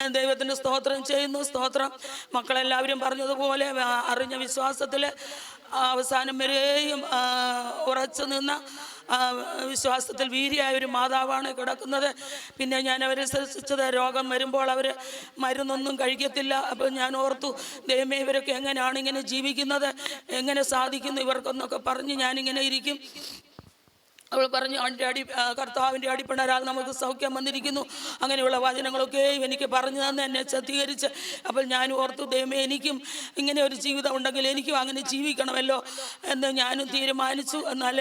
ദൈവത്തിന് സ്തോത്രം ചെയ്യുന്നു. സ്തോത്രം. മക്കളെല്ലാവരും പറഞ്ഞതുപോലെ അറിഞ്ഞ വിശ്വാസത്തിൽ അവസാനം വരെയും ഉറച്ചു നിന്ന വിശ്വാസത്തിൽ വീര്യമായ ഒരു മാതാവാണ് കിടക്കുന്നത്. പിന്നെ ഞാൻ അവരെ ശ്രദ്ധിച്ചത്, രോഗം വരുമ്പോൾ അവർ മരുന്നൊന്നും കഴിക്കത്തില്ല. അപ്പോൾ ഞാൻ ഓർത്തു, ദൈവമേ ഇവരൊക്കെ എങ്ങനെയാണ് ഇങ്ങനെ ജീവിക്കുന്നത്, എങ്ങനെ സാധിക്കുന്നു ഇവർക്കെന്നൊക്കെ പറഞ്ഞ് ഞാനിങ്ങനെ ഇരിക്കും. അവൾ പറഞ്ഞു, കർത്താവിൻ്റെ അടിപ്പിണരാൽ നമുക്ക് സൗഖ്യം വന്നിരിക്കുന്നു. അങ്ങനെയുള്ള വചനങ്ങളൊക്കെയും എനിക്ക് പറഞ്ഞു തന്ന് എന്നെ ശക്തീകരിച്ച്. അപ്പോൾ ഞാൻ ഓർത്തു, ദൈവമേ എനിക്കും ഇങ്ങനെ ഒരു ജീവിതം ഉണ്ടെങ്കിൽ എനിക്കും അങ്ങനെ ജീവിക്കണമല്ലോ എന്ന് ഞാനും തീരുമാനിച്ചു. എന്നാൽ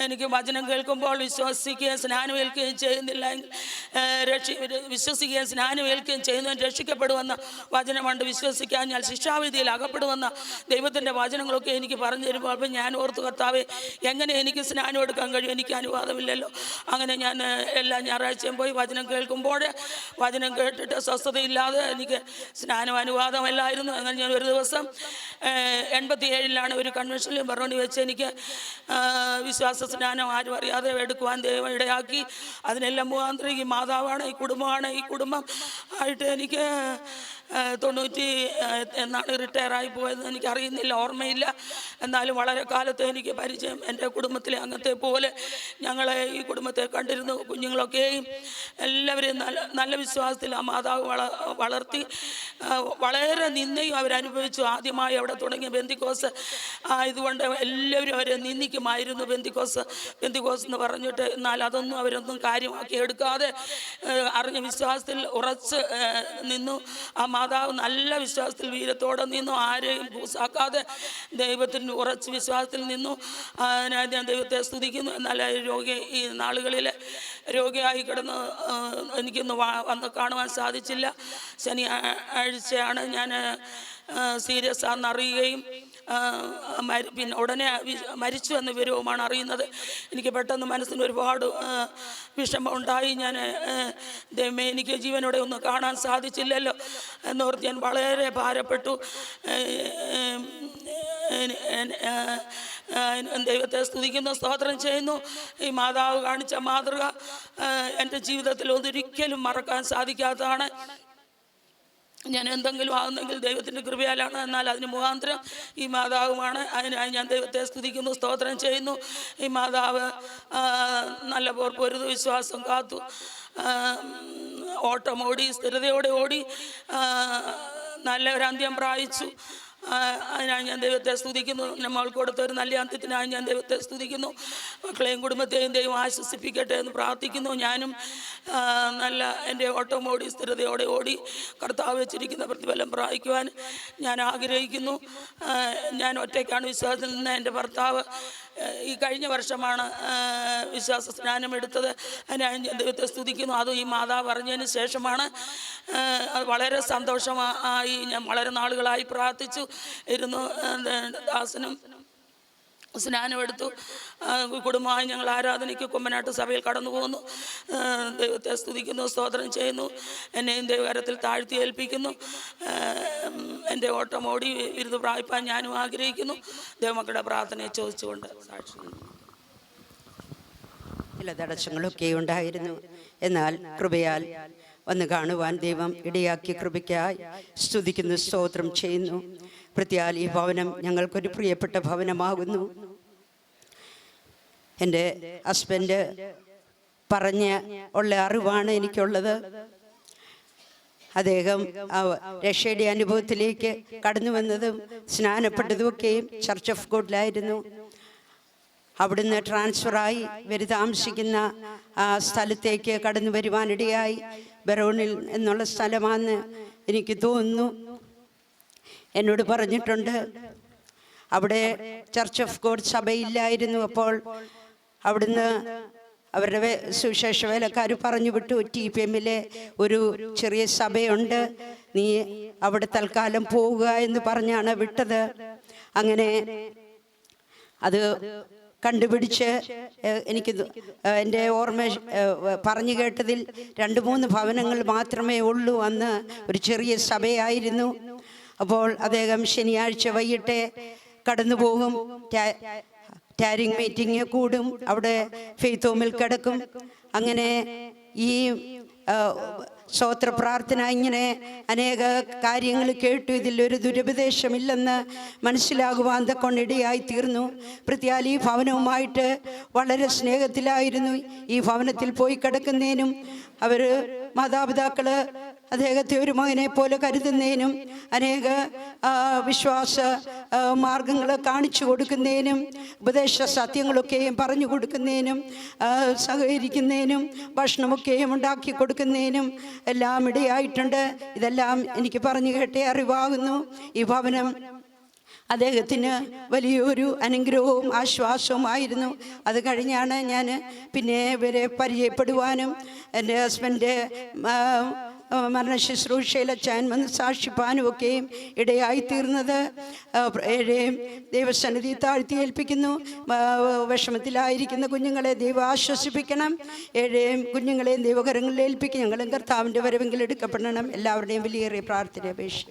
എനിക്ക് വചനം കേൾക്കുമ്പോൾ വിശ്വസിക്കുകയും സ്നാനമേൽക്കുകയും ചെയ്യുന്നില്ല, വിശ്വസിക്കുകയും സ്നാനമേൽക്കുകയും ചെയ്യുന്നവൻ രക്ഷിക്കപ്പെടുമെന്ന വചനമുണ്ട്. വിശ്വസിക്കാൻ ഞാൻ ശിക്ഷാവിധിയിൽ അകപ്പെടുമെന്ന ദൈവത്തിൻ്റെ വചനങ്ങളൊക്കെ എനിക്ക് പറഞ്ഞു തരുമ്പോൾ അപ്പം ഞാൻ ഓർത്തു, കർത്താവേ എങ്ങനെ എനിക്ക് സ്നാനം എടുക്കാൻ കഴിയും, എനിക്ക് അനുവാദമില്ലല്ലോ. അങ്ങനെ ഞാൻ എല്ലാ ഞായറാഴ്ചയും പോയി വചനം കേൾക്കുമ്പോൾ വചനം കേട്ടിട്ട് സ്വസ്ഥതയില്ലാതെ എനിക്ക് സ്നാനം അനുവാദമല്ലായിരുന്നു. അങ്ങനെ ഞാൻ ഒരു ദിവസം 87 ഒരു കൺവെൻഷനിൽ പറഞ്ഞു വെച്ച് എനിക്ക് വിശ്വാസ സ്നാനം ആരും അറിയാതെ എടുക്കുവാൻ ദൈവം ഇടയാക്കി. അതിനെല്ലാം മുഖാന്തരം ഈ മാതാവാണ്, ഈ കുടുംബമാണ്. ഈ കുടുംബം ആയിട്ട് എനിക്ക് 90 എന്നാണ് റിട്ടയറായി പോയതെന്ന് എനിക്കറിയുന്നില്ല, ഓർമ്മയില്ല. എന്നാലും വളരെ കാലത്ത് എനിക്ക് പരിചയം. എൻ്റെ കുടുംബത്തിലെ അംഗത്തെ പോലെ ഞങ്ങളെ ഈ കുടുംബത്തെ കണ്ടിരുന്നു. കുഞ്ഞുങ്ങളൊക്കെയും എല്ലാവരെയും നല്ല വിശ്വാസത്തിൽ ആ മാതാവ് വളർത്തി. വളരെ നിന്ദയും അവരനുഭവിച്ചു. ആദ്യമായി അവിടെ തുടങ്ങിയ ബെന്തിക്കോസ് ആയതുകൊണ്ട് എല്ലാവരും അവരെ നിന്ദിക്കുമായിരുന്നു. ബെന്തിക്കോസ് എന്ന് പറഞ്ഞിട്ട്. എന്നാൽ അതൊന്നും അവരൊന്നും കാര്യമാക്കി എടുക്കാതെ അറിഞ്ഞ വിശ്വാസത്തിൽ ഉറച്ച് നിന്നു. ആ മാതാവ് നല്ല വിശ്വാസത്തിൽ വീരത്തോടെ നിന്നു. ആരെയും കൂസാക്കാതെ ദൈവത്തിന് ഉറച്ച് വിശ്വാസത്തിൽ നിന്നു. ഞാൻ ദൈവത്തെ സ്തുതിക്കുന്നു. എന്നാൽ ഈ നാളുകളിൽ രോഗിയായി കിടന്ന് എനിക്കൊന്ന് വന്ന് കാണുവാൻ സാധിച്ചില്ല. ശനിയാഴ്ചയാണ് ഞാൻ സീരിയസ് ആണെന്ന് അറിയുകയും പിന്നെ ഉടനെ മരിച്ചു എന്ന വിവരവുമാണ് അറിയുന്നത്. എനിക്ക് പെട്ടെന്ന് മനസ്സിന് ഒരുപാട് വിഷമം ഉണ്ടായി. ഞാൻ ദൈവമേ എനിക്ക് ജീവനോടെ ഒന്നും കാണാൻ സാധിച്ചില്ലല്ലോ എന്നോർത്ത് ഞാൻ വളരെ ഭാരപ്പെട്ടു. ദൈവത്തെ സ്തുതിക്കുന്നു, സ്തോത്രം ചെയ്യുന്നു. ഈ മാതാവ് കാണിച്ച മാതൃക എൻ്റെ ജീവിതത്തിൽ ഒരിക്കലും മറക്കാൻ സാധിക്കാത്തതാണ്. ഞാൻ എന്തെങ്കിലും ആകുന്നെങ്കിൽ ദൈവത്തിൻ്റെ കൃപയാലാണ്. എന്നാൽ അതിന് മുഖാന്തരം ഈ മാതാവുമാണ്. അതിനായി ഞാൻ ദൈവത്തെ സ്തുതിക്കുന്നു, സ്തോത്രം ചെയ്യുന്നു. ഈ മാതാവ് നല്ല പൊരുതു വിശ്വാസം കാത്തു, ഓട്ടമോടി, സ്ഥിരതയോടെ ഓടി നല്ലൊരന്ത്യം പ്രാപിച്ചു. അതിനായി ഞാൻ ദൈവത്തെ സ്തുതിക്കുന്നു. നമ്മൾക്ക് കൊടുത്തൊരു നല്ല അന്ത്യത്തിനായി ഞാൻ ദൈവത്തെ സ്തുതിക്കുന്നു. മക്കളെയും കുടുംബത്തെയും ദൈവം ആശ്വസിപ്പിക്കട്ടെ എന്ന് പ്രാർത്ഥിക്കുന്നു. ഞാനും നല്ല എൻ്റെ ഓട്ടമോടി സ്ഥിരതയോടെ ഓടി കർത്താവ് വെച്ചിരിക്കുന്ന പ്രതിഫലം പ്രാപിക്കുവാൻ ഞാൻ ആഗ്രഹിക്കുന്നു. ഞാൻ ഒറ്റയ്ക്കാണ് വിശ്വാസത്തിൽ നിന്ന്. എൻ്റെ ഭർത്താവ് ഈ കഴിഞ്ഞ വർഷമാണ് വിശ്വാസ സ്നാനം എടുത്തത്. അതിനായി ഞാൻ ദൈവത്തെ സ്തുതിക്കുന്നു. അതും ഈ മാതാവ് പറഞ്ഞതിന് ശേഷമാണ്. അത് വളരെ സന്തോഷമായി. ഞാൻ വളരെ നാളുകളായി പ്രാർത്ഥിച്ചു ഇരുന്നു. ദാസനും സ്നാനമെടുത്തു. കുടുംബമായി ഞങ്ങൾ ആരാധനയ്ക്ക് കുമ്മനാട്ട് സഭയിൽ കടന്നു പോകുന്നു. ദൈവത്തെ സ്തുതിക്കുന്നു, സ്തോത്രം ചെയ്യുന്നു. എന്നെയും ദൈവകരത്തിൽ താഴ്ത്തി ഏൽപ്പിക്കുന്നു. എൻ്റെ ഓട്ടം ഓടി വിരുദ്ധ പ്രാപിപ്പാൻ ഞാനും ആഗ്രഹിക്കുന്നു. ദൈവമക്കളുടെ പ്രാർത്ഥനയെ ചോദിച്ചുകൊണ്ട് സാക്ഷി. ചില തടസ്സങ്ങളൊക്കെ ഉണ്ടായിരുന്നു. എന്നാൽ കൃപയാൽ വന്ന് കാണുവാൻ ദൈവം ഇടയാക്കിയ കൃപയ്ക്കായി സ്തുതിക്കുന്നു, സ്തോത്രം ചെയ്യുന്നു. പ്രത്യാൽ ഈ ഭവനം ഞങ്ങൾക്കൊരു പ്രിയപ്പെട്ട ഭവനമാകുന്നു. എൻ്റെ ഹസ്ബൻഡ് പറഞ്ഞ ഉള്ള അറിവാണ് എനിക്കുള്ളത്. അദ്ദേഹം രക്ഷയുടെ അനുഭവത്തിലേക്ക് കടന്നു വന്നതും സ്നാനപ്പെട്ടതുമൊക്കെയും ചർച്ച് ഓഫ് ഗോഡിലായിരുന്നു. അവിടുന്ന് ട്രാൻസ്ഫറായി താമസിക്കുന്ന സ്ഥലത്തേക്ക് കടന്നു വരുവാനിടയായി. ബെറോണിൽ എന്നുള്ള സ്ഥലമാണെന്ന് എനിക്ക് തോന്നുന്നു. എന്നോട് പറഞ്ഞിട്ടുണ്ട്. അവിടെ ചർച്ച് ഓഫ് ഗോഡ് സഭയില്ലായിരുന്നു. അപ്പോൾ അവിടുന്ന് അവരുടെ സുവിശേഷ വേലക്കാർ പറഞ്ഞു വിട്ടു, TPMലെ ഒരു ചെറിയ സഭയുണ്ട്, നീ അവിടെ തൽക്കാലം പോവുക എന്ന് പറഞ്ഞാണ് വിട്ടത്. അങ്ങനെ അത് കണ്ടുപിടിച്ച് എനിക്ക് എൻ്റെ ഓർമ്മ പറഞ്ഞു കേട്ടതിൽ 2-3 ഭവനങ്ങൾ മാത്രമേ ഉള്ളൂ. അന്ന് ഒരു ചെറിയ സഭയായിരുന്നു. അപ്പോൾ അദ്ദേഹം ശനിയാഴ്ച വൈകിട്ട് കടന്നു പോകും. ടാരിങ് മീറ്റിംഗ് കൂടും. അവിടെ ഫെയ്ത്ത് ഹോമിൽ കിടക്കും. അങ്ങനെ ഈ സ്തോത്ര പ്രാർത്ഥന ഇങ്ങനെ അനേക കാര്യങ്ങൾ കേട്ടു. ഇതിലൊരു ദുരുപദേശമില്ലെന്ന് മനസ്സിലാകുവാൻ തക്കൊണ്ടിടയായി തീർന്നു. പ്രത്യാൽ ഈ ഭവനവുമായിട്ട് വളരെ സ്നേഹത്തിലായിരുന്നു. ഈ ഭവനത്തിൽ പോയി കിടക്കുന്നതിനും അവർ മാതാപിതാക്കൾ അദ്ദേഹത്തെ ഒരു മകനെ പോലെ കരുതുന്നതിനും അനേക വിശ്വാസ മാർഗങ്ങൾ കാണിച്ചു കൊടുക്കുന്നതിനും ഉപദേശ സത്യങ്ങളൊക്കെയും പറഞ്ഞു കൊടുക്കുന്നതിനും സഹകരിക്കുന്നതിനും ഭക്ഷണമൊക്കെയും ഉണ്ടാക്കി കൊടുക്കുന്നതിനും എല്ലാം ഇടയായിട്ടുണ്ട്. ഇതെല്ലാം എനിക്ക് പറഞ്ഞു കേട്ടേ അറിവാകുന്നു. ഈ ഭവനം അദ്ദേഹത്തിന് വലിയൊരു അനുഗ്രഹവും ആശ്വാസവുമായിരുന്നു. അത് കഴിഞ്ഞാണ് ഞാൻ പിന്നെ ഇവരെ പരിചയപ്പെടുവാനും എൻ്റെ ഹസ്ബൻഡ് മരണശുശ്രൂഷയിൽ അച്ഛൻ വന്ന് സാക്ഷിപ്പാനും ഒക്കെയും ഇടയായിത്തീർന്നത്. ദൈവസന്നിധി താഴ്ത്തി ഏൽപ്പിക്കുന്നു. വിഷമത്തിലായിരിക്കുന്ന കുഞ്ഞുങ്ങളെ ദൈവം ആശ്വസിപ്പിക്കണം. കുഞ്ഞുങ്ങളെയും ദൈവകരങ്ങളിൽ ഏൽപ്പിക്കും. ഞങ്ങളും കർത്താവിൻ്റെ വരവെങ്കിൽ എടുക്കപ്പെടണം. എല്ലാവരുടെയും വലിയേറിയ പ്രാർത്ഥന അപേക്ഷ.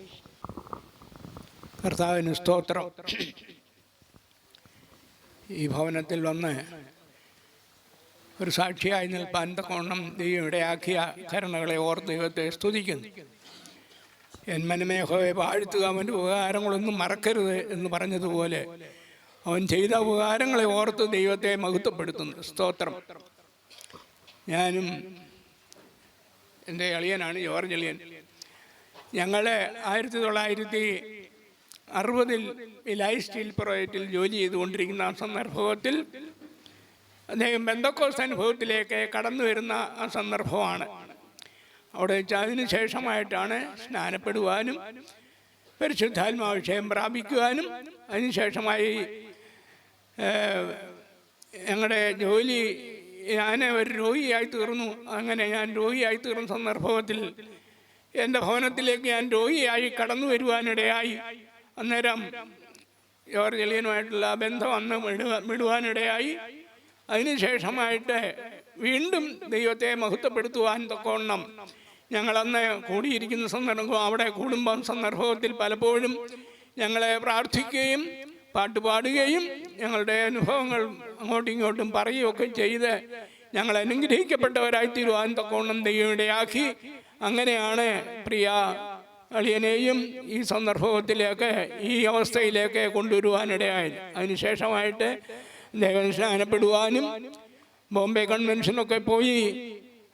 കർത്താവിന് സ്തോത്രം. ഈ ഭവനത്തിൽ വന്ന് ഒരു സാക്ഷിയായി നിൽപ്പാൻ തക്കവണ്ണം ദൈവം ഇടയാക്കിയ കരുണകളെ ഓർത്ത് ദൈവത്തെ സ്തുതിക്കുന്നു. എൻ മനമേ യഹോവയെ വാഴ്ത്തുക, അവൻ്റെ ഉപകാരങ്ങളൊന്നും മറക്കരുത് എന്ന് പറഞ്ഞതുപോലെ അവൻ ചെയ്ത ഉപകാരങ്ങളെ ഓർത്ത് ദൈവത്തെ മഹത്വപ്പെടുത്തുന്നു. സ്തോത്രം. ഞാനും എൻ്റെ അളിയനാണ് ജോർജ് അളിയൻ. ഞങ്ങളെ 1960 ഈ ലൈഫ് സ്റ്റീൽ പ്രോജക്റ്റിൽ ജോലി ചെയ്തുകൊണ്ടിരിക്കുന്ന ആ സന്ദർഭത്തിൽ അദ്ദേഹം പെന്തക്കോസ്ത് അനുഭവത്തിലേക്ക് കടന്നു വരുന്ന ആ സന്ദർഭമാണ്. അവിടെ വെച്ച് അതിന് ശേഷമായിട്ടാണ് സ്നാനപ്പെടുവാനും പരിശുദ്ധാത്മാഭിഷേകം പ്രാപിക്കുവാനും അതിനുശേഷമായി ഞങ്ങളുടെ ജോലി, ഞാൻ ഒരു രോഗിയായി തീർന്നു. അങ്ങനെ ഞാൻ രോഗിയായി തീർന്ന സന്ദർഭത്തിൽ എൻ്റെ ഭവനത്തിലേക്ക് ഞാൻ രോഗിയായി കടന്നു വരുവാനിടയായി. അന്നേരം ജോർജ് അളിയനുമായിട്ടുള്ള ബന്ധം അന്ന് വിടുവാനിടയായി. അതിനുശേഷമായിട്ട് വീണ്ടും ദൈവത്തെ മഹത്വപ്പെടുത്തുവാൻ തക്കവണ്ണം ഞങ്ങളന്ന് കൂടിയിരിക്കുന്ന സന്ദർഭം, അവിടെ കൂടുമ്പം സന്ദർഭത്തിൽ പലപ്പോഴും ഞങ്ങളെ പ്രാർത്ഥിക്കുകയും പാട്ടുപാടുകയും ഞങ്ങളുടെ അനുഭവങ്ങൾ അങ്ങോട്ടും ഇങ്ങോട്ടും പറയുകയൊക്കെ ചെയ്ത് ഞങ്ങൾ അനുഗ്രഹിക്കപ്പെട്ടവരായി തീരുവാൻ തക്കവണ്ണം ദൈവം ഇടയാക്കി. അങ്ങനെയാണ് പ്രിയ അളിയനെയും ഈ സന്ദർഭത്തിലേക്ക്, ഈ അവസ്ഥയിലേക്ക് കൊണ്ടുവരുവാനിടയായത്. അതിനുശേഷമായിട്ട് അദ്ദേഹം സ്നാനപ്പെടുവാനും ബോംബെ കൺവെൻഷനൊക്കെ പോയി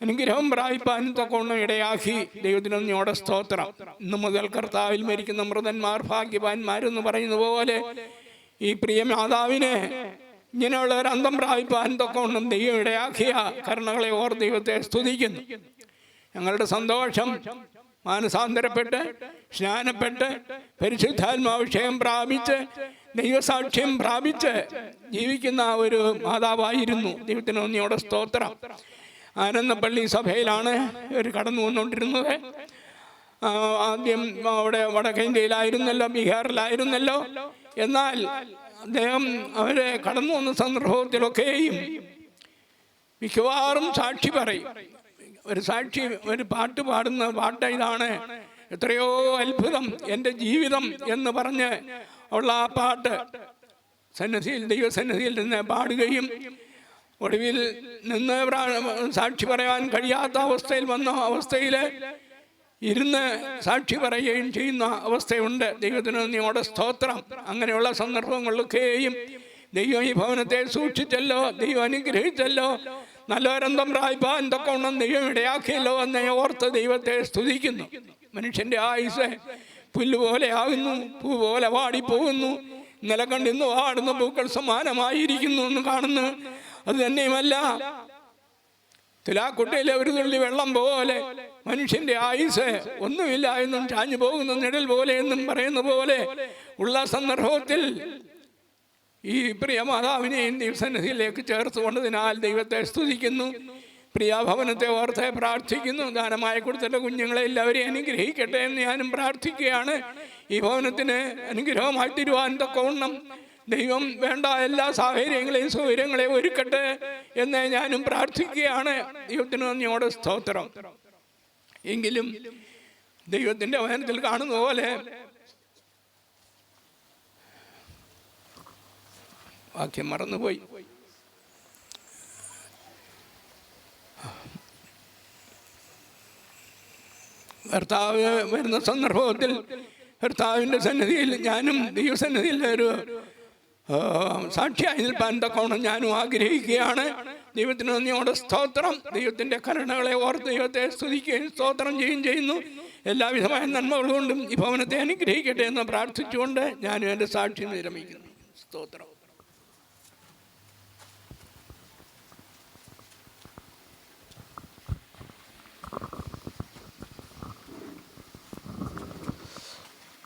അനുഗ്രഹം പ്രാപിപ്പാനും തക്കവണ്ണം ഇടയാക്കി. ദൈവത്തിനൊന്നോടെ സ്തോത്രം. ഇന്നു മുതൽ കർത്താവിൽ മരിക്കുന്ന മൃതന്മാർ ഭാഗ്യവാന്മാരെന്ന് പറയുന്ന പോലെ ഈ പ്രിയ മാതാവിനെ ഇങ്ങനെയുള്ള ഒരു അന്തം പ്രാപിപ്പാൻ തക്കവണ്ണം ദൈവം ഇടയാക്കിയ കരുണകളെ ഓർ ദൈവത്തെ സ്തുതിക്കുന്നു. ഞങ്ങളുടെ സന്തോഷം മാനസാന്തരപ്പെട്ട് സ്നാനപ്പെട്ട് പരിശുദ്ധാത്മാഭിഷേകം പ്രാപിച്ച് ദൈവസാക്ഷ്യം പ്രാപിച്ച് ജീവിക്കുന്ന ഒരു മാതാവായിരുന്നു. ദൈവത്തിന് ഒന്നിയോടെ സ്തോത്രം. ആനന്ദപ്പള്ളി സഭയിലാണ് ഇവർ കടന്നു വന്നുകൊണ്ടിരുന്നത്. ആദ്യം അവിടെ വടക്കേ ഇന്ത്യയിലായിരുന്നല്ലോ, ബീഹാറിലായിരുന്നല്ലോ. എന്നാൽ അദ്ദേഹം അവരെ കടന്നു വന്ന സന്ദർഭത്തിലൊക്കെയും മിക്കവാറും സാക്ഷി പറയും. ഒരു സാക്ഷി ഒരു പാട്ട് പാടുന്ന പാട്ട് ഇതാണ്, എത്രയോ അത്ഭുതം എൻ്റെ ജീവിതം എന്ന് പറഞ്ഞ് ഉള്ള ആ പാട്ട് സന്നിധിയിൽ, ദൈവസന്നിധിയിൽ നിന്ന് പാടുകയും ഒടുവിൽ നിന്ന് സാക്ഷി പറയാൻ കഴിയാത്ത അവസ്ഥയിൽ വന്ന അവസ്ഥയിൽ ഇരുന്ന് സാക്ഷി പറയുകയും ചെയ്യുന്ന അവസ്ഥയുണ്ട്. ദൈവത്തിന് നന്ദിയോടെ സ്തോത്രം. അങ്ങനെയുള്ള സന്ദർഭങ്ങളിലൊക്കെയും ദൈവം ഈ ഭവനത്തെ സൂക്ഷിച്ചല്ലോ, ദൈവം അനുഗ്രഹിച്ചല്ലോ, നല്ലൊരന്തം പ്രാപിപ്പാൻ തക്കവണ്ണം ദൈവം ഇടയാക്കിയല്ലോ എന്ന് ഓർത്ത് ദൈവത്തെ സ്തുതിക്കുന്നു. മനുഷ്യൻ്റെ ആയുസ് പുല്ലുപോലെ ആകുന്നു, പൂ പോലെ വാടിപ്പോകുന്നു. ഇന്നലെ കണ്ടിന്ന് വാടുന്ന പൂക്കൾ സമാനമായിരിക്കുന്നു എന്ന് കാണുന്നു. അത് തന്നെയുമല്ല, തുലാക്കുട്ടയിലെ ഒരു തുള്ളി വെള്ളം പോലെ മനുഷ്യന്റെ ആയുസ് ഒന്നുമില്ല എന്നും ചാഞ്ഞു പോകുന്ന നിഴൽ പോലെ എന്നും പറയുന്ന പോലെ ഉള്ള സന്ദർഭത്തിൽ ഈ പ്രിയ മാതാവിനെയും ദൈവസന്നിധിയിലേക്ക് ചേർത്തുകൊണ്ടതിനാൽ ദൈവത്തെ സ്തുതിക്കുന്നു. പ്രിയാഭവനത്തെ ഓർത്ത് പ്രാർത്ഥിക്കുന്നു. ദാനമായി കൊടുത്തിട്ട് കുഞ്ഞുങ്ങളെ എല്ലാവരെയും അനുഗ്രഹിക്കട്ടെ എന്ന് ഞാനും പ്രാർത്ഥിക്കുകയാണ്. ഈ ഭവനത്തിന് അനുഗ്രഹമായി തീരുവാൻ തക്കവണ്ണം ദൈവം വേണ്ട എല്ലാ സാഹചര്യങ്ങളെയും സൗകര്യങ്ങളെയും ഒരുക്കട്ടെ എന്ന് ഞാനും പ്രാർത്ഥിക്കുകയാണ്. ദൈവത്തിന് നന്ദിയോടെ സ്തോത്രം. എങ്കിലും ദൈവത്തിൻ്റെ വചനത്തിൽ കാണുന്ന പോലെ വാക്യം മറന്നുപോയി. കർത്താവ് വരുന്ന സന്ദർഭത്തിൽ കർത്താവിൻ്റെ സന്നിധിയിൽ ഞാനും ദൈവസന്നിധിയിൽ ഒരു സാക്ഷിയായി നിൽപ്പാൻ തക്കവണ്ണം ഞാനും ആഗ്രഹിക്കുകയാണ്. ദൈവത്തിന് നന്ദിയോടെ സ്തോത്രം. ദൈവത്തിൻ്റെ കരുണകളെ ഓർത്ത് ദൈവത്തെ സ്തുതിക്കുകയും സ്തോത്രം ചെയ്യുകയും ചെയ്യുന്നു. എല്ലാവിധമായ നന്മകൾ കൊണ്ടും ഈ ഭവനത്തെ അനുഗ്രഹിക്കട്ടെ എന്ന് പ്രാർത്ഥിച്ചുകൊണ്ട് ഞാനും എൻ്റെ സാക്ഷ്യം വിരമിക്കുന്നു. സ്തോത്രം.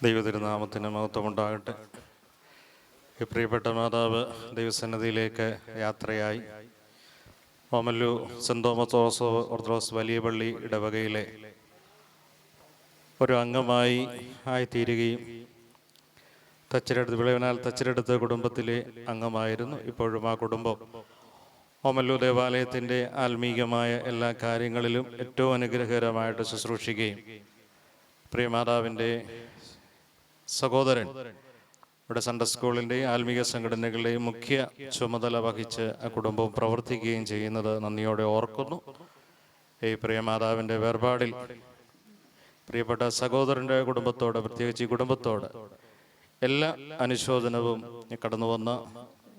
ദൈവതിരുനാമത്തിന് മഹത്വമുണ്ടാകട്ടെ. ഈ പ്രിയപ്പെട്ട മാതാവ് ദൈവസന്നിധിയിലേക്ക് യാത്രയായി ഓമല്ലു സെൻറ് തോമസ് ഓർത്തഡോക്സ് വലിയ പള്ളി ഇടവകയിലെ ഒരു അംഗമായി ആയിത്തീരുകയും വിളവനാൽ തച്ചിലെടുത്ത കുടുംബത്തിലെ അംഗമായിരുന്നു. ഇപ്പോഴും ആ കുടുംബം ഓമല്ലു ദേവാലയത്തിൻ്റെ ആത്മീകമായ എല്ലാ കാര്യങ്ങളിലും ഏറ്റവും അനുഗ്രഹകരമായിട്ട് ശുശ്രൂഷിക്കുകയും പ്രിയമാതാവിൻ്റെ സഹോദരൻ ഇവിടെ സൺഡേ സ്കൂളിൻ്റെയും ആത്മീക സംഘടനകളുടെയും മുഖ്യ ചുമതല വഹിച്ച് ആ കുടുംബം പ്രവർത്തിക്കുകയും ചെയ്യുന്നത് നന്ദിയോടെ ഓർക്കുന്നു. ഈ പ്രിയമാതാവിൻ്റെ വേർപാടിൽ പ്രിയപ്പെട്ട സഹോദരൻ്റെ കുടുംബത്തോട്, പ്രത്യേകിച്ച് ഈ കുടുംബത്തോട് എല്ലാ അനുശോചനവും കടന്നു വന്ന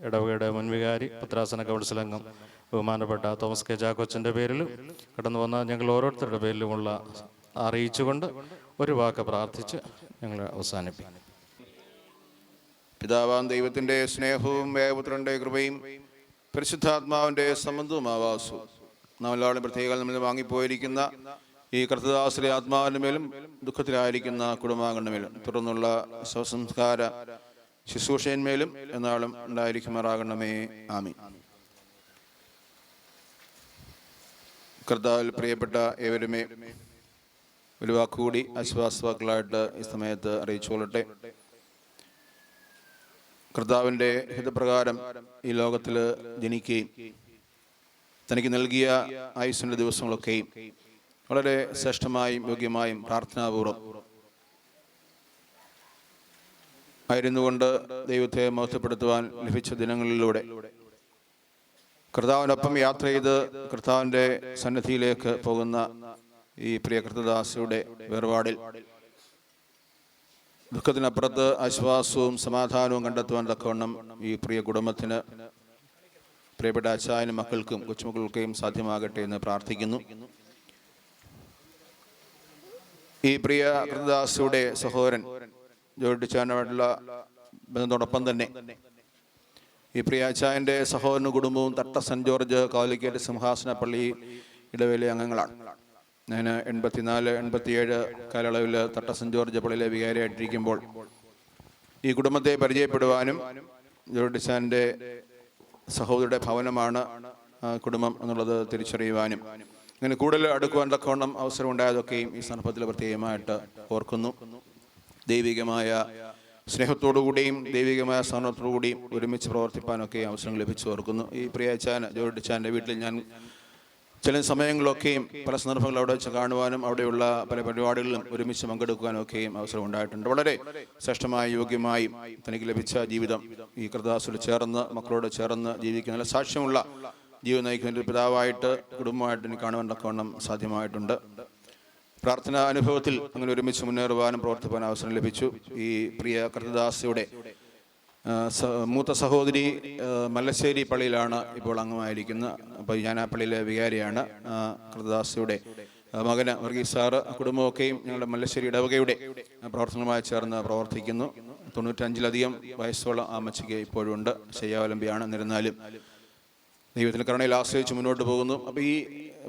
ഇടവകയുടെ മുൻവികാരി പത്രാസന കൗൺസിൽ അംഗം ബഹുമാനപ്പെട്ട തോമസ് കെ ചാക്കോച്ചൻ്റെ പേരിലും കടന്നു വന്ന ഞങ്ങൾ ഓരോരുത്തരുടെ പേരിലുമുള്ള അറിയിച്ചുകൊണ്ട് ഒരു വാക്ക് പ്രാർത്ഥിച്ച് ഞങ്ങൾ അവസാനിപ്പിക്കും. പിതാവാം ദൈവത്തിൻ്റെ സ്നേഹവും ഏകപുത്രൻ്റെ കൃപയും പരിശുദ്ധാത്മാവിൻ്റെ സംബന്ധവും ആവാസവും നമ്മളെല്ലാവരും പ്രത്യേകം നമ്മൾ വാങ്ങിപ്പോയിരിക്കുന്ന ഈ കർത്തദാസിലെ ആത്മാവിൻ്റെ മേലും ദുഃഖത്തിലായിരിക്കുന്ന കുടുംബാംഗങ്ങളുടെ മേലും തുടർന്നുള്ള ശവസംസ്കാര ശുശ്രൂഷന്മേലും എന്നാളും ഉണ്ടായിരിക്കുമാറാകണമേ. ആമീൻ. കർത്താവിൽ പ്രിയപ്പെട്ട ഏവരുമേ ഒരു വാക്കുകൂടി ആശ്വാസവാക്കുകളായിട്ട് ഈ സമയത്ത് അറിയിച്ചുകൊള്ളട്ടെ. കർത്താവിൻ്റെ ഹിതപ്രകാരം ഈ ലോകത്തിൽ ജനിക്കുകയും തനിക്ക് നൽകിയ ആയുസ്സിൻ്റെ ദിവസങ്ങളൊക്കെയും വളരെ ശ്രേഷ്ഠമായും യോഗ്യമായും പ്രാർത്ഥനാപൂർവം ആയിരുന്നുകൊണ്ട് ദൈവത്തെ മഹത്വപ്പെടുത്തുവാൻ ലഭിച്ച ദിനങ്ങളിലൂടെ കർത്താവിനൊപ്പം യാത്ര ചെയ്ത് കർത്താവിൻ്റെ സന്നിധിയിലേക്ക് പോകുന്ന ഈ പ്രിയ കർത്തദാസിയുടെ വേർപാടിൽ ദുഃഖത്തിനപ്പുറത്ത് ആശ്വാസവും സമാധാനവും കണ്ടെത്തുവാൻ തക്കവണ്ണം ഈ പ്രിയ കുടുംബത്തിന്, പ്രിയപ്പെട്ട അച്ചായനും മക്കൾക്കും കൊച്ചുമക്കൾക്കും സാധ്യമാകട്ടെ എന്ന് പ്രാർത്ഥിക്കുന്നു. ഈ പ്രിയ കർത്തദാസിയുടെ സഹോദരൻ ജോഡിച്ചാനുമായിട്ടുള്ള ബന്ധത്തോടൊപ്പം തന്നെ ഈ പ്രിയ അച്ചായൻ്റെ സഹോദരനും കുടുംബവും തട്ട സെൻറ് ജോർജ് കാലിക്കറ്റ് സിംഹാസന പള്ളി ഇടവേലെ അംഗങ്ങളാണ്. ഞാൻ 84-87 കാലയളവിൽ തട്ട സെൻറ് ജോർജ് പള്ളിയിലെ വികാരിയായിട്ടിരിക്കുമ്പോൾ ഈ കുടുംബത്തെ പരിചയപ്പെടുവാനും ജോഡിച്ചാൻ്റെ സഹോദരിയുടെ ഭവനമാണ് കുടുംബം എന്നുള്ളത് തിരിച്ചറിയുവാനും അങ്ങനെ കൂടുതൽ അടുക്കുവാൻ തക്കവണ്ണം അവസരം ഉണ്ടായതൊക്കെയും ഈ സന്ദർഭത്തിൽ പ്രത്യേകമായിട്ട് ഓർക്കുന്നു. ദൈവികമായ സ്നേഹത്തോടുകൂടിയും ദൈവികമായ സഹനത്തോടുകൂടിയും ഒരുമിച്ച് പ്രവർത്തിപ്പാനൊക്കെ അവസരം ലഭിച്ചു ഓർക്കുന്നു. ഈ പ്രിയ ജോഡിച്ചാൻ്റെ വീട്ടിൽ ഞാൻ ചില സമയങ്ങളൊക്കെയും പല സന്ദർഭങ്ങളും അവിടെ വെച്ച് കാണുവാനും അവിടെയുള്ള പല പരിപാടികളിലും ഒരുമിച്ച് പങ്കെടുക്കുവാനൊക്കെയും അവസരം ഉണ്ടായിട്ടുണ്ട്. വളരെ ശ്രേഷ്ഠമായി യോഗ്യമായി തനിക്ക് ലഭിച്ച ജീവിതം ഈ കർത്തദാസിനോട് ചേർന്ന് മക്കളോട് ചേർന്ന് ജീവിക്കുന്ന നല്ല സാക്ഷ്യമുള്ള ജീവിതം നയിക്കുന്ന ഒരു പിതാവായിട്ട് കുടുംബമായിട്ട് എനിക്ക് കാണുവാൻ തക്കവണ്ണം സാധ്യമായിട്ടുണ്ട്. പ്രാർത്ഥനാ അനുഭവത്തിൽ അങ്ങനെ ഒരുമിച്ച് മുന്നേറുവാനും പ്രവർത്തിപ്പാനും അവസരം ലഭിച്ചു. ഈ പ്രിയ കർത്തദാസിയുടെ മൂത്ത സഹോദരി മല്ലശ്ശേരി പള്ളിയിലാണ് ഇപ്പോൾ അംഗമായിരിക്കുന്നത്. അപ്പോൾ ഞാൻ ആ പള്ളിയിലെ വികാരിയാണ്. കർത്തദാസിയുടെ മകന് വർഗീസ് സാറ് കുടുംബമൊക്കെയും ഞങ്ങളുടെ മല്ലശ്ശേരി ഇടവകയുടെ പ്രവർത്തനവുമായി ചേർന്ന് പ്രവർത്തിക്കുന്നു. 95-ലധികം വയസ്സോളം ആ അമ്മച്ചിക്ക് ഇപ്പോഴും ഉണ്ട്. ശയ്യാവലംബിയാണ്. എന്നിരുന്നാലും ദൈവത്തിൻ്റെ കരുണയിൽ ആശ്രയിച്ച് മുന്നോട്ട് പോകുന്നു. അപ്പോൾ ഈ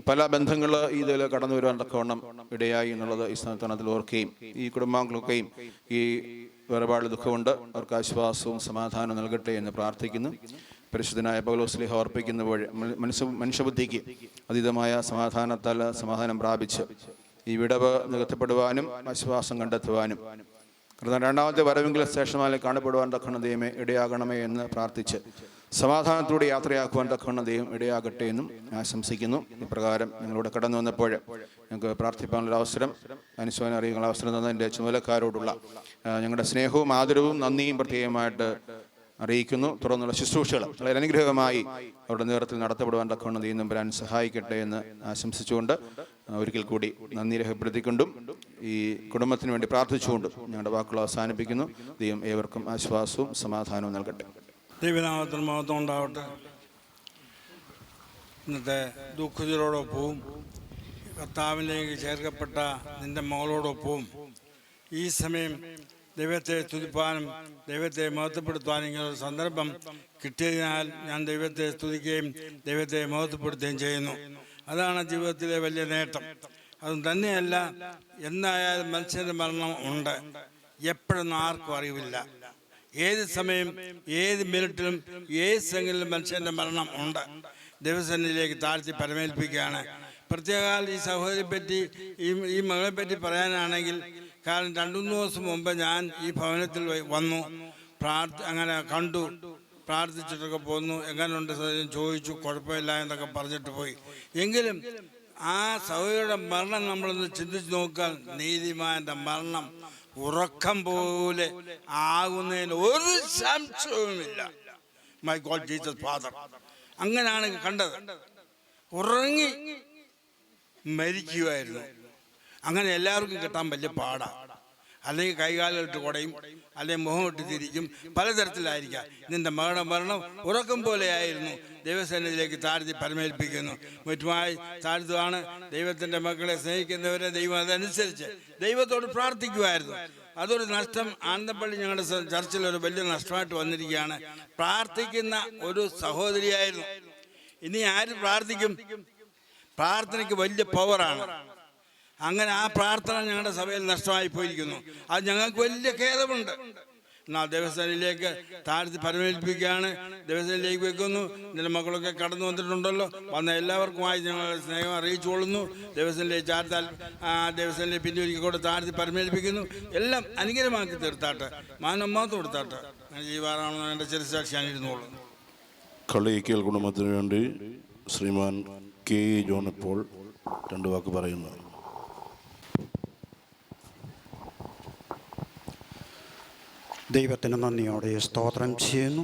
പല ബന്ധങ്ങൾ ഇതിൽ കടന്നു വരുവാൻ തക്കവണ്ണം ഇടയായി എന്നുള്ളത് ഈ സ്ഥാനത്തിൽ ഓർക്കുകയും ഈ കുടുംബാംഗങ്ങൾക്കൊക്കെയും ഈ വേർപാട് ദുഃഖമുണ്ട്, അവർക്ക് ആശ്വാസവും സമാധാനവും നൽകട്ടെ എന്ന് പ്രാർത്ഥിക്കുന്നു. പരിശുദ്ധനായ പൗലോസ്ലീഹ അർപ്പിക്കുന്നപ്പോൾ മനുഷ്യബുദ്ധിക്ക് അതീതമായ സമാധാനത്താൽ സമാധാനം പ്രാപിച്ച് ഈ വിടവ് നികത്തപ്പെടുവാനും ആശ്വാസം കണ്ടെത്തുവാനും രണ്ടാമത്തെ വരവെങ്കിലും ശ്രേഷ്ഠമായി കാണപ്പെടുവാൻ തക്കവണ്ണം ദൈവമേ ഇടയാകണമേ എന്ന് പ്രാർത്ഥിച്ച് സമാധാനത്തോടെ യാത്രയാക്കുവാൻ തക്കവണ്ണം ദൈവം ഇടയാകട്ടെ എന്നും ആശംസിക്കുന്നു. ഇപ്രകാരം നിങ്ങളോട് കടന്നു വന്നപ്പോൾ ഞങ്ങൾക്ക് പ്രാർത്ഥിക്കാനുള്ള അവസരം, അനുശോചനം അറിയിക്കാനുള്ള അവസരം തന്നതിൻ്റെ ചുമതലക്കാരോടുള്ള ഞങ്ങളുടെ സ്നേഹവും ആദരവും നന്ദിയും പ്രത്യേകമായിട്ട് അറിയിക്കുന്നു. തുടർന്നുള്ള ശുശ്രൂഷകൾ വളരെ അനുഗ്രഹമായി അവരുടെ നേതൃത്വത്തിൽ നടത്തപ്പെടുവാൻ തക്കവണ്ണം ദൈവം വരാൻ സഹായിക്കട്ടെ എന്ന് ആശംസിച്ചുകൊണ്ട് ഒരിക്കൽ കൂടി നന്ദി രേഖപ്പെടുത്തിക്കൊണ്ടും ഈ കുടുംബത്തിന് വേണ്ടി പ്രാർത്ഥിച്ചുകൊണ്ടും ഞങ്ങളുടെ വാക്കുകൾ അവസാനിപ്പിക്കുന്നു. ദൈവം ഏവർക്കും ആശ്വാസവും സമാധാനവും നൽകട്ടെ. ദൈവനാമത്തിന് മഹത്വം ഉണ്ടാവട്ടെ. ഇന്നത്തെ ദുഃഖിതരോടൊപ്പവും കർത്താവിലേക്ക് ചേർക്കപ്പെട്ട നിൻ്റെ മകളോടൊപ്പവും ഈ സമയം ദൈവത്തെ സ്തുതിപ്പാനും ദൈവത്തെ മഹത്വപ്പെടുത്തുവാനും ഇങ്ങനൊരു സന്ദർഭം കിട്ടിയതിനാൽ ഞാൻ ദൈവത്തെ സ്തുതിക്കുകയും ദൈവത്തെ മഹത്വപ്പെടുത്തുകയും ചെയ്യുന്നു. അതാണ് ജീവിതത്തിലെ വലിയ നേട്ടം. അതും തന്നെയല്ല, എന്തായാലും മനുഷ്യൻ്റെ മരണം ഉണ്ട്. എപ്പോഴൊന്നും ആർക്കും അറിവില്ല. ഏത് സമയം, ഏത് മിനിറ്റിലും, ഏത് സെക്കൻഡിലും മനുഷ്യൻ്റെ മരണം ഉണ്ട്. ദൈവസന്നിധിയിലേക്ക് താഴ്ത്തി പരമേൽപ്പിക്കുകയാണ്. പ്രത്യേകാൽ ഈ സഹോദരിയെപ്പറ്റി, ഈ മകളെപ്പറ്റി പറയാനാണെങ്കിൽ, കാരണം 2-3 ദിവസം മുമ്പ് ഞാൻ ഈ ഭവനത്തിൽ വന്നു, അങ്ങനെ കണ്ടു, പ്രാർത്ഥിച്ചിട്ടൊക്കെ പോന്നു. എങ്ങനെയുണ്ട് ചോദിച്ചു, കുഴപ്പമില്ല എന്നൊക്കെ പറഞ്ഞിട്ട് പോയി. എങ്കിലും ആ സഹോദരിയുടെ മരണം നമ്മളൊന്ന് ചിന്തിച്ച് നോക്കാൻ, നീതിമാന്റെ മരണം ഉറക്കം പോലെ ആകുന്നതിന് ഒരു സംശയവുമില്ല. മൈ ഗോഡ് ജീസസ് ഫാദർ അങ്ങനെയാണ് കണ്ടത്. ഉറങ്ങി മരിക്കുമായിരുന്നു. അങ്ങനെ എല്ലാവർക്കും കിട്ടാൻ വലിയ പാടാണ്. അല്ലെങ്കിൽ കൈകാലുകളിട്ട് കുടയും, അല്ലെങ്കിൽ മുഖം ഇട്ട് തിരിക്കും, പലതരത്തിലായിരിക്കാം. നിന്റെ മകളുടെ മരണം ഉറക്കം പോലെയായിരുന്നു. ദൈവസന്നിധിയിലേക്ക് താഴ്ത്തി പരമേൽപ്പിക്കുന്നു. മുറ്റുമായി താഴ്ത്തുവാണ്. ദൈവത്തിൻ്റെ മക്കളെ സ്നേഹിക്കുന്നവരെ ദൈവം അതനുസരിച്ച് ദൈവത്തോട് പ്രാർത്ഥിക്കുമായിരുന്നു. അതൊരു നഷ്ടം ആനന്ദപ്പള്ളി ഞങ്ങളുടെ ചർച്ചിൽ ഒരു വലിയ നഷ്ടമായിട്ട് വന്നിരിക്കുകയാണ്. പ്രാർത്ഥിക്കുന്ന ഒരു സഹോദരിയായിരുന്നു. ഇനി ആര് പ്രാർത്ഥിക്കും? പ്രാർത്ഥനയ്ക്ക് വലിയ പവറാണ്. അങ്ങനെ ആ പ്രാർത്ഥന ഞങ്ങളുടെ സഭയിൽ നഷ്ടമായി പോയിരിക്കുന്നു. അത് ഞങ്ങൾക്ക് വലിയ ഖേദമുണ്ട്. എന്നാൽ ദേവസ്ഥാനിലേക്ക് താഴ്ത്തി പരമേൽപ്പിക്കുകയാണ്. ദേവസ്ഥാനിലേക്ക് വെക്കുന്നു. നിന്റെ മക്കളൊക്കെ കടന്നു വന്നിട്ടുണ്ടല്ലോ, വന്ന എല്ലാവർക്കുമായി ഞങ്ങൾ സ്നേഹം അറിയിച്ചുകൊള്ളുന്നു. ദേവസ്ഥാനിലേക്ക് ചാർത്താൽ ദേവസ്ഥാനിലേക്ക് പിന്നെ ഒരിക്കൽ കൂടെ താഴ്ത്തി പരമേൽപ്പിക്കുന്നു. എല്ലാം അനുഗ്രഹമാക്കി തീർത്താട്ടെ, മാനമ്മാത്ത് കൊടുത്താട്ടെ. ജീവാറാണെന്ന് എൻ്റെ ചെറുസാക്ഷിയാണിരുന്നോളൂ. കളയിക്കൽ കുടുംബത്തിന് വേണ്ടി ശ്രീമാൻ കെ ജോൺ ഇപ്പോൾ 2 വാക്ക് പറയുന്നു. ദൈവത്തിന് നന്ദിയോടെ സ്തോത്രം ചെയ്യുന്നു.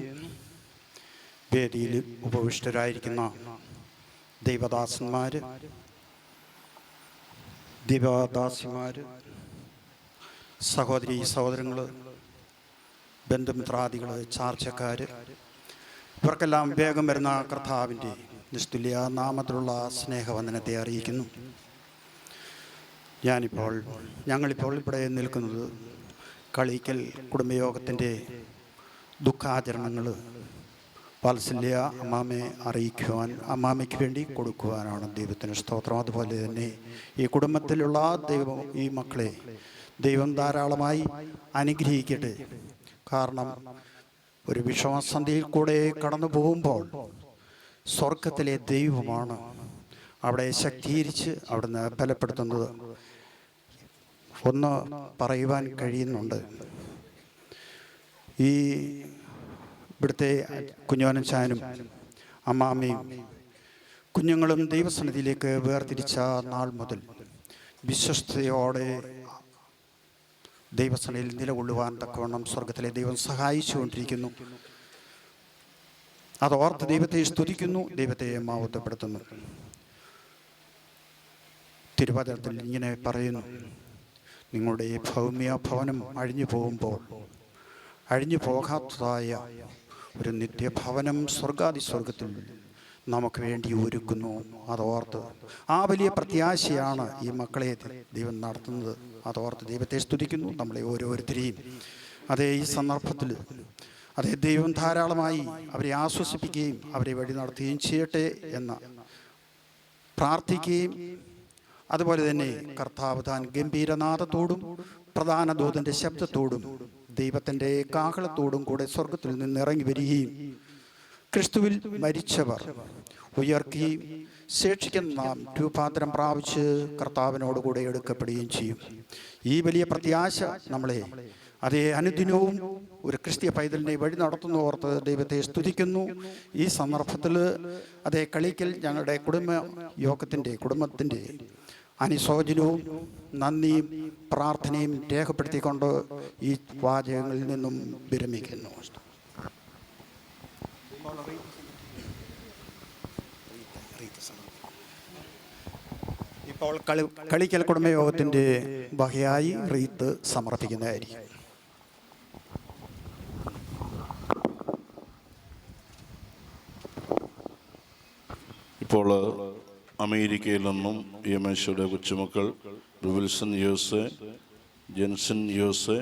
വേദിയിൽ ഉപവിഷ്ടരായിരിക്കുന്ന ദൈവദാസന്മാർ, ദൈവദാസിമാർ, സഹോദരി സഹോദരങ്ങൾ, ബന്ധുമിത്രാദികൾ, ചാർച്ചക്കാർ, ഇവർക്കെല്ലാം വേഗം വരുന്ന കർത്താവിൻ്റെ നിസ്തുല്യ നാമത്തിലുള്ള സ്നേഹവന്ദനത്തെ അറിയിക്കുന്നു. ഞങ്ങളിപ്പോൾ ഇവിടെ നിൽക്കുന്നത് കളയിക്കൽ കുടുംബയോഗത്തിൻ്റെ ദുഃഖാചരണങ്ങൾ വാത്സല്യ അമ്മാമ്മയെ അറിയിക്കുവാൻ, അമ്മാമ്മയ്ക്ക് വേണ്ടി കൊടുക്കുവാനാണ്. ദൈവത്തിന് സ്തോത്രം. അതുപോലെ തന്നെ ഈ കുടുംബത്തിലുള്ള ദൈവം, ഈ മക്കളെ ദൈവം ധാരാളമായി അനുഗ്രഹിക്കട്ടെ. കാരണം ഒരു വിഷമസന്ധിയിൽ കൂടെ കടന്നു പോകുമ്പോൾ സ്വർഗത്തിലെ ദൈവമാണ് അവിടെ ശക്തീകരിച്ച് അവിടുന്ന് ബലപ്പെടുത്തുന്നത്. ഒന്ന് പറയുവാൻ കഴിയുന്നുണ്ട്. ഈ ഇവിടുത്തെ കുഞ്ഞോനച്ചാനും അമ്മാമ്മയും കുഞ്ഞുങ്ങളും ദൈവസന്നിധിയിലേക്ക് വേർതിരിച്ച നാൾ മുതൽ വിശ്വസ്തയോടെ ദൈവസന്നിധിയിൽ നിലകൊള്ളുവാൻ തക്കവണ്ണം സ്വർഗത്തിലെ ദൈവം സഹായിച്ചുകൊണ്ടിരിക്കുന്നു. അതോർത്ത് ദൈവത്തെ സ്തുതിക്കുന്നു, ദൈവത്തെ മഹത്വപ്പെടുത്തുന്നു. തിരുവചനത്തിൽ ഇങ്ങനെ പറയുന്നു, നിങ്ങളുടെ ഭൗമ്യ ഭവനം അഴിഞ്ഞു പോകുമ്പോൾ അഴിഞ്ഞു പോകാത്തതായ ഒരു നിത്യഭവനം സ്വർഗത്തിൽ നമുക്ക് വേണ്ടി ഒരുക്കുന്നു. അതോർത്ത് ആ വലിയ പ്രത്യാശയാണ് ഈ മക്കളെ ദൈവം നടത്തുന്നത്. അതോർത്ത് ദൈവത്തെ സ്തുതിക്കുന്നു, നമ്മളെ ഓരോരുത്തരെയും. അതേ ഈ സന്ദർഭത്തിൽ ദൈവം ധാരാളമായി അവരെ ആശ്വസിപ്പിക്കുകയും അവരെ വഴി നടത്തുകയും ചെയ്യട്ടെ എന്ന് പ്രാർത്ഥിക്കുകയും, അതുപോലെ തന്നെ കർത്താവ് താൻ ഗംഭീരനാദത്തോടും പ്രധാന ദൂതൻ്റെ ശബ്ദത്തോടും ദൈവത്തിൻ്റെ കാഹളത്തോടും കൂടെ സ്വർഗത്തിൽ നിന്ന് ഇറങ്ങി വരികയും ക്രിസ്തുവിൽ മരിച്ചവർ ഉയർക്കുകയും ശേഷിക്കുന്ന നാം രൂപാന്തരം പ്രാപിച്ച് കർത്താവിനോടുകൂടെ എടുക്കപ്പെടുകയും ചെയ്യും. ഈ വലിയ പ്രത്യാശ നമ്മളെ അനുദിനവും ഒരു ക്രിസ്തീയ പൈതലിനെ വഴി നടത്തുന്നോർത്ത് ദൈവത്തെ സ്തുതിക്കുന്നു. ഈ സന്ദർഭത്തിൽ കളയിക്കൽ ഞങ്ങളുടെ കുടുംബത്തിൻ്റെ അനുശോചനവും നന്ദിയും പ്രാർത്ഥനയും രേഖപ്പെടുത്തിക്കൊണ്ട് ഈ വാചകങ്ങളിൽ നിന്നും വിരമിക്കുന്നു. ഇപ്പോൾ കളിക്കൽ കുടുംബയോഗത്തിൻ്റെ വകയായി റീത്ത് സമർപ്പിക്കുന്നതായിരിക്കും. ഇപ്പോൾ അമേരിക്കയിൽ നിന്നും യമേശയുടെ കൊച്ചുമക്കൾ വിൽസൺ യോസ്, ജെൻസൺ യോസ്,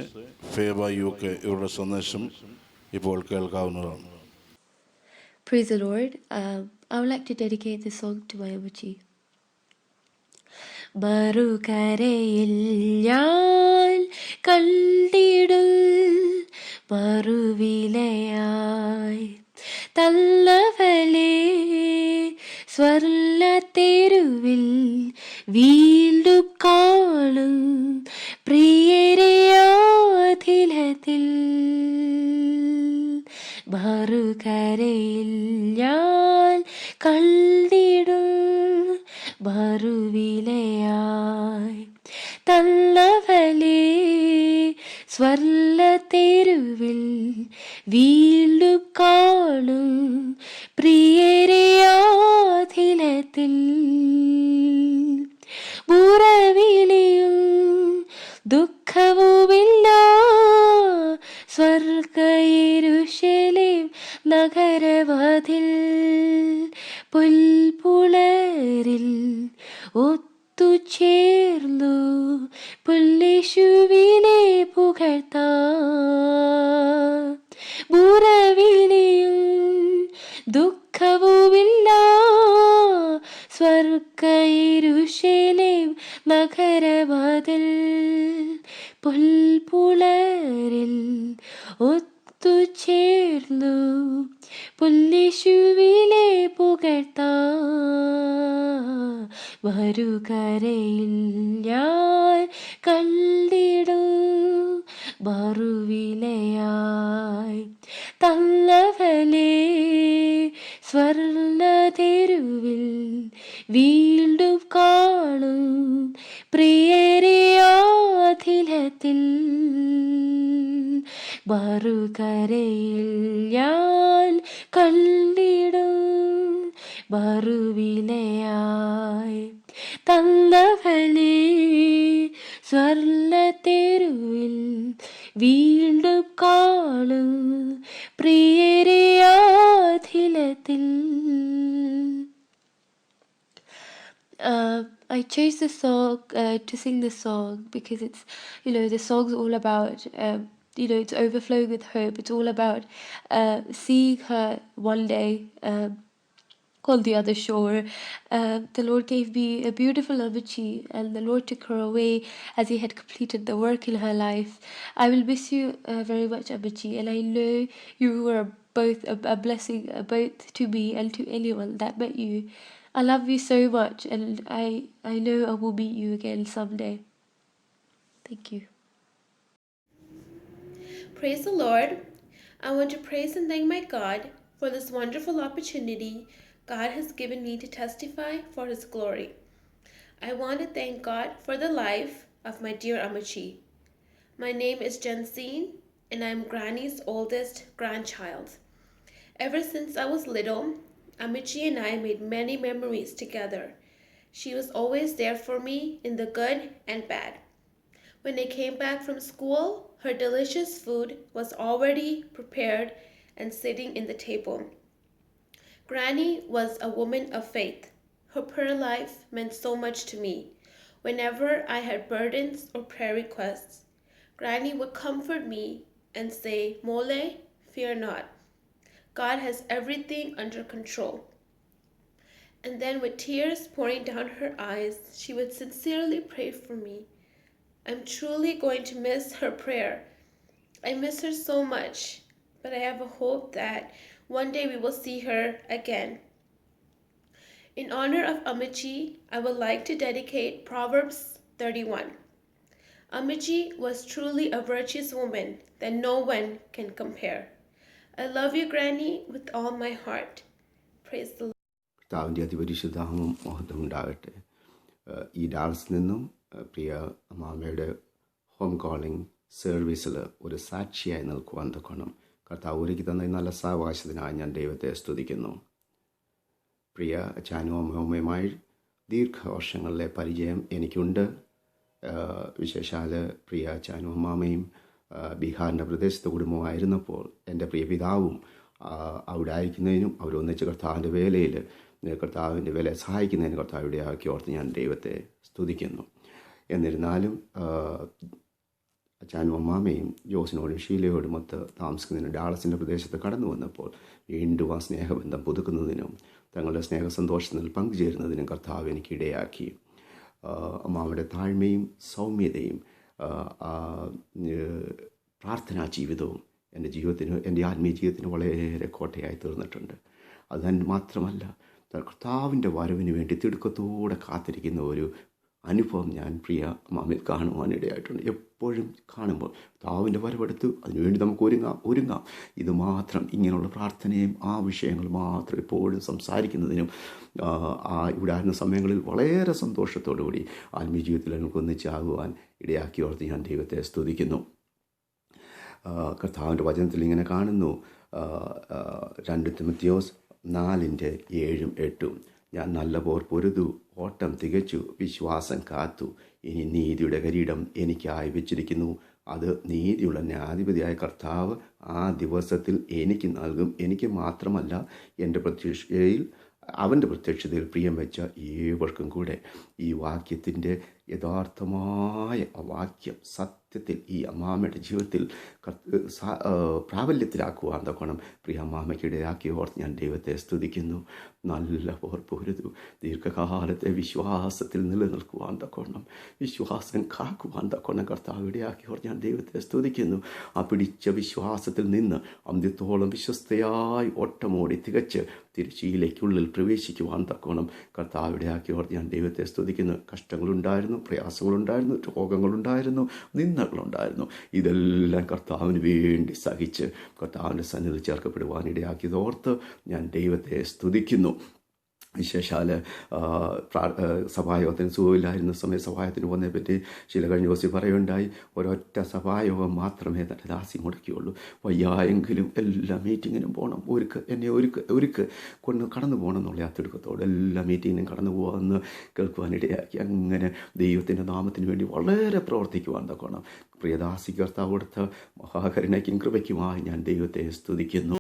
ഫേബ UK ഇവരുടെ സന്ദേശം ഇപ്പോൾ കേൾക്കാവുന്നതാണ്. Praise the Lord. I would like to dedicate this song to my Abuchi. മറുകരയിൽ ഞാൻ കണ്ടിടും മറുവിലയായി തള്ളവലേ സ്വർണ്ണത്തെരുവിൽ വീണ്ടും കാണും പ്രിയരെയാധിലത്തിൽ മറുകരയിൽ ഞാൻ കണ്ടിടും മറുവിലയായി തള്ളവലേ സ്വർണ്ണത്തെരുവിൽ വീണ്ടും കാണും പ്രിയരെയാധിലത്തിൽ മുറവിളിയും ദുഃഖവുമില്ല സ്വർഗയെരുശലേം നഗരവാതിൽ പുൽപ്പുളരിൽ ഒത്തുചേർന്നു പുല്ലേശുവിനെ പുകഴ്ത്താം. മുറവിളിയും ദുഃഖവുമില്ല സ്വർഗയെരുശലേം നഗരവാതിൽ പുൽപ്പുളരിൽ ഒത്തുചേർന്നു പുല്ലേശുവിനെ പുകഴ്ത്താം. മറുകരയിൽ ഞാൻ കണ്ടിടും മറുവിലയായി തള്ളവലേ സ്വർണ്ണത്തെരുവിൽ വീണ്ടും കാണും പ്രിയരെയാധിലത്തിൽ മറുകരയിൽ ഞാൻ കണ്ടിടും മറുവിലയായി തള്ളവലേ സ്വർണ്ണത്തെരുവിൽ വീണ്ടും കാണും പ്രിയരെയാധിലത്തിൽ. I chose this song to sing this song because it's, the song's all about, it's overflowing with hope. It's all about seeing her one day on the other shore. The Lord gave me a beautiful Abuchi, and the Lord took her away as He had completed the work in her life. I will miss you very much, Abuchi, and I know you were both a blessing both to me and to anyone that met you. I love you so much, and I know I will meet you again someday. Thank you. Praise the Lord. I want to praise and thank my God for this wonderful opportunity God has given me to testify for His glory. I want to thank God for the life of my dear Amuchi. My name is Jensine, and I am Granny's oldest grandchild. Ever since I was little, Amuchi and I made many memories together. She was always there for me in the good and bad. When I came back from school, her delicious food was already prepared and sitting in the table. Granny was a woman of faith. Her prayer life meant so much to me. Whenever I had burdens or prayer requests, Granny would comfort me and say, "Mole, fear not. God has everything under control." And then with tears pouring down her eyes, she would sincerely pray for me. I'm truly going to miss her prayer. I miss her so much, but I have a hope that one day we will see her again. In honor of Amuchi, I would like to dedicate Proverbs 31. Amuchi was truly a virtuous woman that no one can compare. I love you, Granny, with all my heart. Praise the Lord. കർത്താവിൻ്റെ അതിപരിശുദ്ധനാമം മഹത്വമുണ്ടാകട്ടെ. ഈ ഡാൾസിൽ നിന്നും പ്രിയ അമ്മാമ്മയുടെ home calling സർവീസിൽ ഒരു സാക്ഷിയായി നിൽക്കുവാൻ തക്കണം കർത്താവ് ഒരുക്കി തന്ന ഈ നല്ല സാവകാശത്തിനായി ഞാൻ ദൈവത്തെ സ്തുതിക്കുന്നു. പ്രിയ അച്ഛനും അമ്മയുമായി ദീർഘവർഷങ്ങളിലെ പരിചയം എനിക്കുണ്ട്. വിശേഷാൽ പ്രിയ അച്ചാനും അമ്മാമയും ബീഹാറിൻ്റെ പ്രദേശത്ത് കുടുംബമായിരുന്നപ്പോൾ എൻ്റെ പ്രിയ പിതാവും അവിടെ ആയിരിക്കുന്നതിനും അവരൊന്നിച്ച് കർത്താവിൻ്റെ വേലയിൽ കർത്താവിൻ്റെ വേലയെ സഹായിക്കുന്നതിന് കർത്താവിടെ ആക്കി ഓർത്ത് ഞാൻ ദൈവത്തെ സ്തുതിക്കുന്നു. എന്നിരുന്നാലും അച്ചാനും അമ്മാമയും ജോസിനോടും ഷീലയോടും ഒത്ത് താമസിക്കുന്നതിന് ഡാളസിൻ്റെ പ്രദേശത്ത് കടന്നു വന്നപ്പോൾ വീണ്ടും ആ സ്നേഹബന്ധം പുതുക്കുന്നതിനും തങ്ങളുടെ സ്നേഹസന്തോഷത്തിൽ പങ്കുചേരുന്നതിനും കർത്താവ് എനിക്ക് ഇടയാക്കി. അമ്മാവയുടെ താഴ്മയും സൗമ്യതയും പ്രാർത്ഥനാ ജീവിതവും എൻ്റെ ആത്മീയ ജീവിതത്തിന് വളരെ കോട്ടയായി തീർന്നിട്ടുണ്ട്. അത് മാത്രമല്ല, കർത്താവിൻ്റെ വരവിന് വേണ്ടി തിടുക്കത്തോടെ കാത്തിരിക്കുന്ന ഒരു അനുഭവം ഞാൻ പ്രിയ അമ്മാമയിൽ കാണുവാനിടയായിട്ടുണ്ട്. എപ്പോഴും കാണുമ്പോൾ കർത്താവിൻ്റെ വരവെടുത്ത് അതിനുവേണ്ടി നമുക്ക് ഒരുങ്ങാം. ഇത് മാത്രം, ഇങ്ങനെയുള്ള പ്രാർത്ഥനയും ആ വിഷയങ്ങൾ മാത്രം എപ്പോഴും സംസാരിക്കുന്നതിനും ഇവിടെ ആയിരുന്ന സമയങ്ങളിൽ വളരെ സന്തോഷത്തോടു കൂടി ആത്മീയ ജീവിതത്തിൽ നമുക്ക് ഒന്നിച്ചാകുവാൻ ഇടയാക്കി ഓർത്ത് ഞാൻ ദൈവത്തെ സ്തുതിക്കുന്നു. കർത്താവിൻ്റെ വചനത്തിൽ ഇങ്ങനെ കാണുന്നു, 2 തിമോത്തിയോസ് 4:7-8. ഞാൻ നല്ല പോർ പൊരുതു, ഓട്ടം തികച്ചു, വിശ്വാസം കാത്തു. ഇനി നീതിയുടെ കിരീടം എനിക്കായി വെച്ചിരിക്കുന്നു. അത് നീതിയുള്ള ന്യായാധിപതിയായ കർത്താവ് ആ ദിവസത്തിൽ എനിക്ക് നൽകും. എനിക്ക് മാത്രമല്ല, അവൻ്റെ പ്രത്യക്ഷതയിൽ പ്രിയം വെച്ച ഏവർക്കും കൂടെ. ഈ വാക്യത്തിൻ്റെ യഥാർത്ഥമായ വാക്യം സത്യത്തിൽ ഈ അമ്മാമ്മയുടെ ജീവിതത്തിൽ പ്രാബല്യത്തിലാക്കുവാൻ തക്കണം പ്രിയ അമ്മാമ്മയ്ക്ക് ഇടയാക്കി ഓർത്ത് ഞാൻ ദൈവത്തെ സ്തുതിക്കുന്നു. നല്ല പോർ പൊരുതു, ദീർഘകാലത്തെ വിശ്വാസത്തിൽ നിലനിൽക്കുവാൻ തക്കണം, വിശ്വാസം കാക്കുവാൻ തക്കണം കർത്താവ് ഇടയാക്കി ഓർത്ത് ഞാൻ ദൈവത്തെ സ്തുതിക്കുന്നു. ആ പിടിച്ച വിശ്വാസത്തിൽ നിന്ന് അന്ത്യത്തോളം വിശ്വസ്തയായി ഓട്ടമോടി തികച്ച് തിരുച്ചിയിലേക്കുള്ളിൽ പ്രവേശിക്കുവാൻ തക്കണം കർത്താവ് ഇടയാക്കി ഓർത്ത് ഞാൻ ദൈവത്തെ സ്തുതിക്കുന്നു. കഷ്ടങ്ങളുണ്ടായിരുന്നു, പ്രയാസങ്ങളുണ്ടായിരുന്നു, രോഗങ്ങളുണ്ടായിരുന്നു, നിന്ദകളുണ്ടായിരുന്നു. ഇതെല്ലാം കർത്താവിന് വേണ്ടി സഹിച്ച് കർത്താവിൻ്റെ സന്നിധിയിൽ ചേർക്കപ്പെടുവാൻ ഇടയാക്കിയത് ഓർത്ത് ഞാൻ ദൈവത്തെ സ്തുതിക്കുന്നു. വിശേഷാൽ സഭായോഗത്തിന് സുഖമില്ലായിരുന്ന സമയം സഭായത്തിന് പോകുന്നതിനെപ്പറ്റി ചില കഴിഞ്ഞ ദിവസം പറയുണ്ടായി. ഒരൊറ്റ സഭായോഗം മാത്രമേ തൻ്റെ ദാസി മുടക്കിയുള്ളൂ. വയ്യായെങ്കിലും എല്ലാ മീറ്റിങ്ങിനും പോകണം, എന്നെ ഒരുക്ക് കൊണ്ട് കടന്നു പോകണം എന്നുള്ള ആ തിടുക്കത്തോടെ എല്ലാ മീറ്റിങ്ങിനും കടന്നു പോകാമെന്ന് കേൾക്കുവാനിടയാക്കി. അങ്ങനെ ദൈവത്തിൻ്റെ നാമത്തിന് വേണ്ടി വളരെ പ്രവർത്തിക്കുവാൻ തക്കണം പ്രിയദാസി കർത്താവ് കൊടുത്ത മഹാകരുണയ്ക്കും കൃപയ്ക്കുമായി ഞാൻ ദൈവത്തെ സ്തുതിക്കുന്നു.